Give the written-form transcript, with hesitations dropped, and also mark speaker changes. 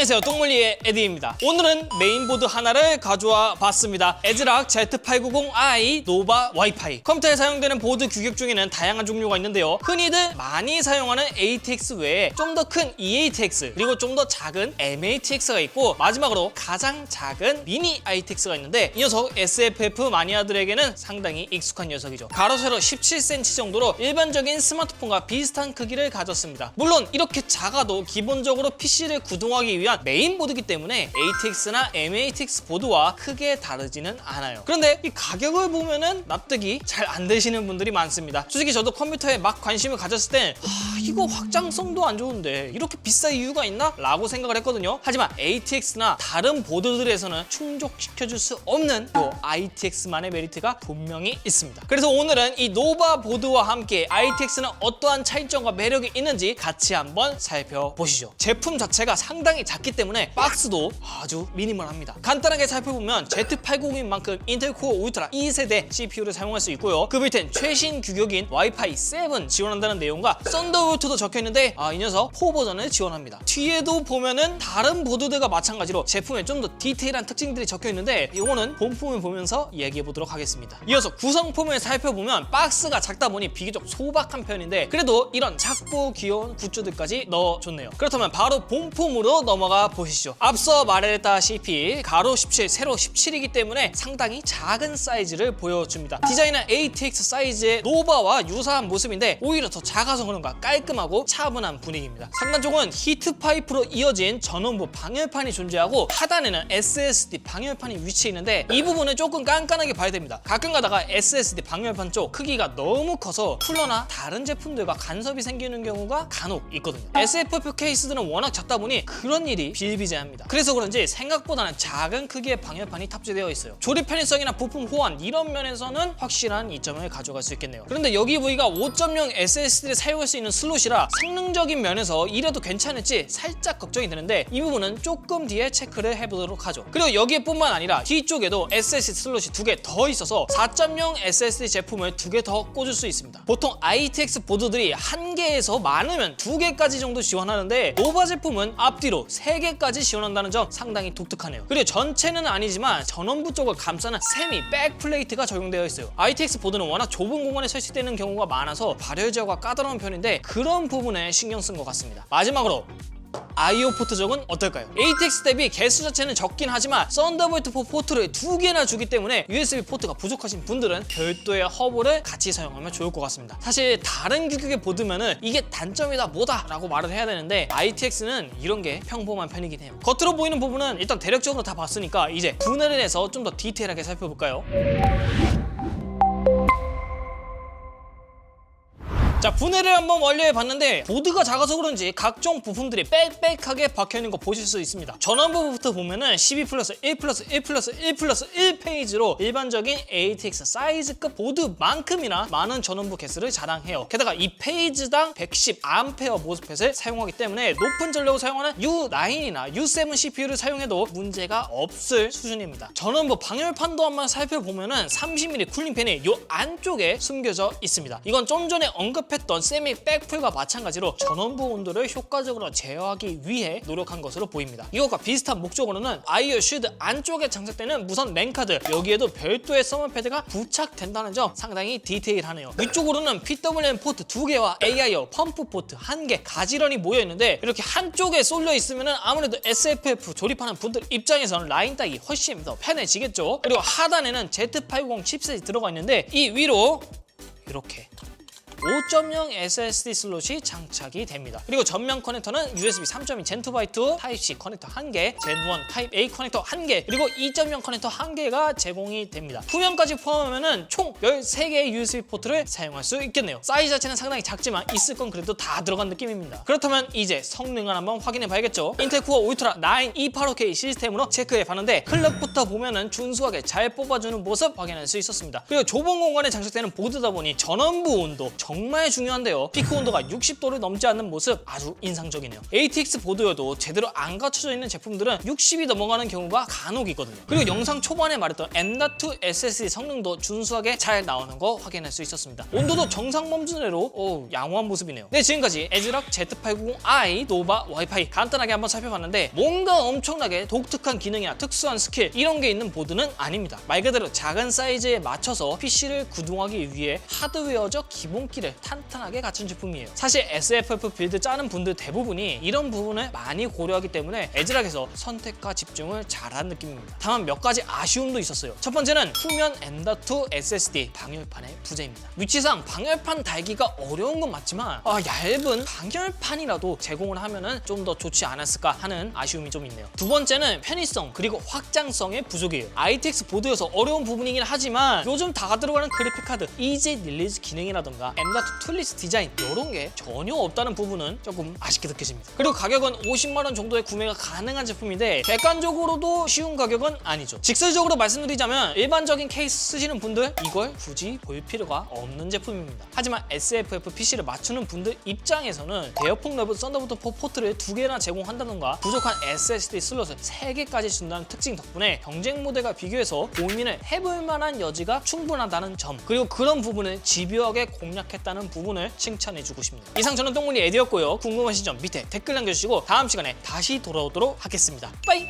Speaker 1: 안녕하세요, 똥물리의 에디입니다. 오늘은 메인보드 하나를 가져와 봤습니다. 에즈락 Z890i 노바 와이파이. 컴퓨터에 사용되는 보드 규격 중에는 다양한 종류가 있는데요, 흔히들 많이 사용하는 ATX 외에 좀 더 큰 EATX, 그리고 좀 더 작은 MATX가 있고, 마지막으로 가장 작은 미니 ITX가 있는데, 이 녀석 SFF 마니아들에게는 상당히 익숙한 녀석이죠. 가로 세로 17cm 정도로 일반적인 스마트폰과 비슷한 크기를 가졌습니다. 물론 이렇게 작아도 기본적으로 PC를 구동하기 위한 메인보드이기 때문에 ATX나 MATX 보드와 크게 다르지는 않아요. 그런데 이 가격을 보면은 납득이 잘 안 되시는 분들이 많습니다. 솔직히 저도 컴퓨터에 막 관심을 가졌을 땐 이거 확장성도 안 좋은데 이렇게 비쌀 이유가 있나? 라고 생각을 했거든요. 하지만 ATX나 다른 보드들에서는 충족시켜줄 수 없는 이 ITX만의 메리트가 분명히 있습니다. 그래서 오늘은 이 노바 보드와 함께 ITX는 어떠한 차이점과 매력이 있는지 같이 한번 살펴보시죠. 제품 자체가 상당히 작기 때문에 박스도 아주 미니멀합니다. 간단하게 살펴보면 Z890인 만큼 인텔 코어 울트라 2세대 CPU를 사용할 수 있고요, 그 밑엔 최신 규격인 와이파이 7 지원한다는 내용과 썬더볼트도 적혀있는데 이 녀석 4 버전을 지원합니다. 뒤에도 보면은 다른 보드들과 마찬가지로 제품에 좀 더 디테일한 특징들이 적혀있는데, 이거는 본품을 보면서 이야기해보도록 하겠습니다. 이어서 구성품을 살펴보면 박스가 작다 보니 비교적 소박한 편인데, 그래도 이런 작고 귀여운 굿즈들까지 넣어줬네요. 그렇다면 바로 본품으로 넘어가 보시죠. 앞서 말했다시피 가로 17, 세로 17이기 때문에 상당히 작은 사이즈를 보여줍니다. 디자인은 ATX 사이즈의 노바와 유사한 모습인데 오히려 더 작아서 그런가 깔끔하고 차분한 분위기입니다. 상단 쪽은 히트 파이프로 이어진 전원부 방열판이 존재하고, 하단에는 SSD 방열판이 위치해 있는데 이 부분은 조금 깐깐하게 봐야 됩니다. 가끔 가다가 SSD 방열판 쪽 크기가 너무 커서 쿨러나 다른 제품들과 간섭이 생기는 경우가 간혹 있거든요. SFF 케이스들은 워낙 작다 보니 그런 일이 비일비재합니다. 그래서 그런지 생각보다는 작은 크기의 방열판이 탑재되어 있어요. 조립 편의성이나 부품 호환 이런 면에서는 확실한 이점을 가져갈 수 있겠네요. 그런데 여기 부위가 5.0 SSD를 사용할 수 있는 슬롯이라 성능적인 면에서 이래도 괜찮을지 살짝 걱정이 되는데, 이 부분은 조금 뒤에 체크를 해보도록 하죠. 그리고 여기에 뿐만 아니라 뒤쪽에도 SSD 슬롯이 2개 더 있어서 4.0 SSD 제품을 2개 더 꽂을 수 있습니다. 보통 ITX 보드들이 1개에서 많으면 2개까지 정도 지원하는데 노바 제품은 앞뒤로 3개까지 지원한다는 점 상당히 독특하네요. 그리고 전체는 아니지만 전원부 쪽을 감싸는 세미 백 플레이트가 적용되어 있어요. ITX 보드는 워낙 좁은 공간에 설치되는 경우가 많아서 발열 제어가 까다로운 편인데 그런 부분에 신경 쓴 것 같습니다. 마지막으로 IO 포트적은 어떨까요? ATX 대비 개수 자체는 적긴 하지만 썬더볼트 4 포트를 2개나 주기 때문에 USB 포트가 부족하신 분들은 별도의 허브를 같이 사용하면 좋을 것 같습니다. 사실 다른 규격의 보드면은 이게 단점이다 뭐다 라고 말을 해야 되는데 ITX는 이런 게 평범한 편이긴 해요. 겉으로 보이는 부분은 일단 대략적으로 다 봤으니까 이제 분해를 해서 좀 더 디테일하게 살펴볼까요? 자, 분해를 한번 완료해봤는데 보드가 작아서 그런지 각종 부품들이 빽빽하게 박혀있는 거 보실 수 있습니다. 전원부부터 보면은 12+1+1+1+1 페이지로 일반적인 ATX 사이즈급 보드만큼이나 많은 전원부 개수를 자랑해요. 게다가 이 페이지당 110A 모스펫을 사용하기 때문에 높은 전력을 사용하는 U9이나 U7 CPU를 사용해도 문제가 없을 수준입니다. 전원부 방열판도 한번 살펴보면은 30mm 쿨링팬이 이 안쪽에 숨겨져 있습니다. 이건 좀 전에 언급했던 세미 백풀과 마찬가지로 전원부 온도를 효과적으로 제어하기 위해 노력한 것으로 보입니다. 이것과 비슷한 목적으로는 IO 쉴드 안쪽에 장착되는 무선 랜카드, 여기에도 별도의 서머 패드가 부착된다는 점 상당히 디테일하네요. 위쪽으로는 PWM 포트 2개와 AIO 펌프 포트 1개 가지런히 모여있는데, 이렇게 한쪽에 쏠려 있으면 아무래도 SFF 조립하는 분들 입장에서는 라인 따기 훨씬 더 편해지겠죠. 그리고 하단에는 Z890 칩셋이 들어가 있는데 이 위로 이렇게 5.0 SSD 슬롯이 장착이 됩니다. 그리고 전면 커넥터는 USB 3.2 Gen2x2 Type-C 커넥터 1개, Gen1 Type-A 커넥터 1개, 그리고 2.0 커넥터 1개가 제공이 됩니다. 후면까지 포함하면 총 13개의 USB 포트를 사용할 수 있겠네요. 사이즈 자체는 상당히 작지만 있을 건 그래도 다 들어간 느낌입니다. 그렇다면 이제 성능을 한번 확인해 봐야겠죠. 인텔 코어 울트라 9 285K 시스템으로 체크해 봤는데 클럭부터 보면은 준수하게 잘 뽑아주는 모습 확인할 수 있었습니다. 그리고 좁은 공간에 장착되는 보드다 보니 전원부 온도 정말 중요한데요. 피크 온도가 60도를 넘지 않는 모습 아주 인상적이네요. ATX 보드여도 제대로 안 갖춰져 있는 제품들은 60이 넘어가는 경우가 간혹 있거든요. 그리고 영상 초반에 말했던 M.2 SSD 성능도 준수하게 잘 나오는 거 확인할 수 있었습니다. 온도도 정상 범주내로 양호한 모습이네요. 네, 지금까지 에즈락 Z890i 노바 와이파이 간단하게 한번 살펴봤는데 뭔가 엄청나게 독특한 기능이나 특수한 스킬 이런 게 있는 보드는 아닙니다. 말 그대로 작은 사이즈에 맞춰서 PC를 구동하기 위해 하드웨어적 기본기를 탄탄하게 갖춘 제품이에요. 사실 SFF 빌드 짜는 분들 대부분이 이런 부분을 많이 고려하기 때문에 에즈락에서 선택과 집중을 잘한 느낌입니다. 다만 몇 가지 아쉬움도 있었어요. 첫 번째는 후면 M.2 SSD 방열판의 부재입니다. 위치상 방열판 달기가 어려운 건 맞지만 얇은 방열판이라도 제공을 하면은 좀 더 좋지 않았을까 하는 아쉬움이 좀 있네요. 두 번째는 편의성 그리고 확장성의 부족이에요. ITX 보드여서 어려운 부분이긴 하지만 요즘 다 들어가는 그래픽카드 이지 릴리즈 기능이라던가 M.2 툴리스 디자인 이런 게 전혀 없다는 부분은 조금 아쉽게 느껴집니다. 그리고 가격은 50만 원 정도에 구매가 가능한 제품인데 객관적으로도 쉬운 가격은 아니죠. 직설적으로 말씀드리자면 일반적인 케이스 쓰시는 분들 이걸 굳이 볼 필요가 없는 제품입니다. 하지만 SFF PC를 맞추는 분들 입장에서는 대역폭 넓은 썬더볼트 4 포트를 2개나 제공한다던가 부족한 SSD 슬롯을 3개까지 준다는 특징 덕분에 경쟁 모델과 비교해서 고민을 해볼 만한 여지가 충분하다는 점, 그리고 그런 부분을 집요하게 공략했다는 부분을 칭찬해주고 싶네요. 이상 저는 똥문이 에디였고요. 궁금하신 점 밑에 댓글 남겨주시고 다음 시간에 다시 돌아오도록 하겠습니다. 빠이!